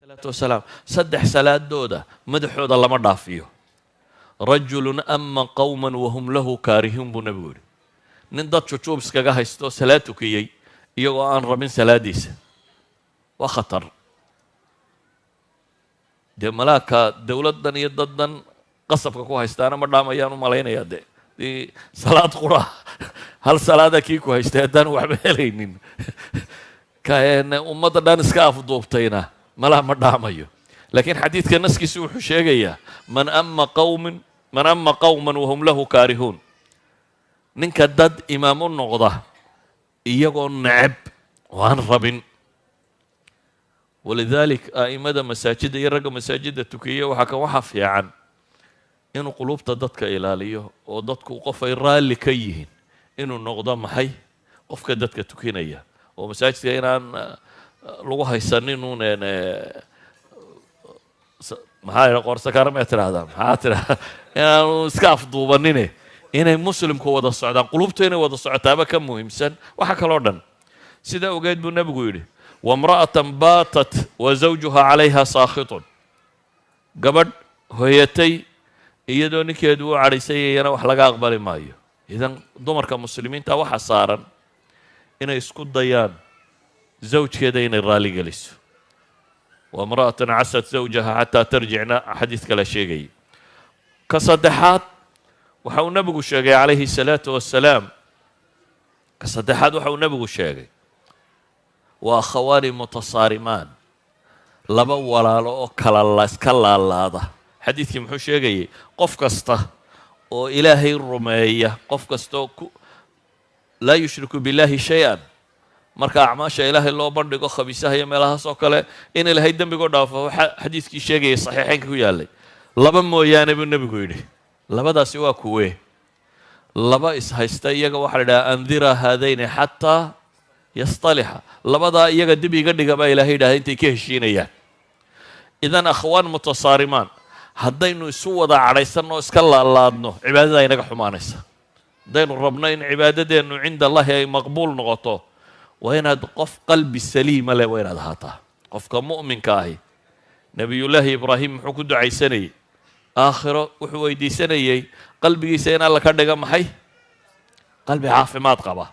والسلام صدح صلاة دودة مدحوda lama dhaafiyo رجل أما قوما وهم له كارهون بنبوري nin dad jujuub iskaga haysto salaad tukiyey iyagoo aan rabin salaadiisa waa khatar dee malaaka dowladdan iyo daddan qasabka ku haystaana ma dhaamayaan u malaynayaa dee salaad qura hal salaada kii ku haystay haddaan waxba helaynin ummadda dhan iska afduubtayna malaha ma dhaamayo laakiin xadiidka naskiisu wuxuu sheegayaa man ama qawman wahum lahu kaarihuun ninka dad imaam u noqda iyagoo necab oo aan rabin walidalik a'imada masaajidda iyo ragga masaajidda tukiya waxaa fiican inuu qulubta dadka ilaaliyo oo dadku qof ay raalli ka yihiin inuu noqdo maxay qofka dadka tukinaya oo masaajidka inaan lagu haysanin uun maxaa qorsakaara ma tiraahdaa maxaa tiraahdaa inaanu iska afduubanine inay muslimku wada socdaan qulubtu inay wada socotaaba ka muhiimsan waxa kaloo dhan sidaa ogeed buu nebigu yidhi wamra'atan baatat wa zawjuha calayha saakhitun gabadh hoyatay iyadoo ninkeedu u cadhaysayayana wax laga aqbali maayo idan dumarka muslimiinta waxa saaran inay isku dayaan zawjkeeda inay raali geliso wamra'atan casat zawjaha xataa tarjicna xadiid kale sheegayay ka saddexaad waxa uu nabigu sheegay calayhi الsalaatu wassalaam ka saddexaad waxa uu nabigu sheegay waa akhawaani mutasaarimaan laba walaalo oo kala iska laalaada xadiidkii muxuu sheegayay qof kasta oo ilaahay rumeeya qof kasta oo laa yushriku billahi shay-an marka acmaasha ilaahay loo bandhigo khabiisaha iyo meelahaas oo kale in ilaahay dembigoo dhaafo xadiidkii sheegayay saxiixeynka ku yaallay laba mooyaane buu nebigu yidhi labadaasi waa kuwee laba ishaysta iyaga waxaa la idhaha andira haadayni xataa yastalixa labadaa iyaga dib iga dhiga baa ilaahay yidhahda intay ka heshiinayaan idan akhwaan mutasaarimaan haddaynu isu wada cadhaysanno o iska laalaadno cibaadada inaga xumaanaysa haddaynu rabno in cibaadadeennu cinda allahi ay maqbuul noqoto waa inaad qof qalbi saliima leh waa inaad ahaataa qofka mu'minka ahi nebiyullaahi ibraahim muxuu ku ducaysanayay aakhiro wuxuu weydiisanayay qalbigiisa in alla ka dhiga maxay qalbi caafimaad qaba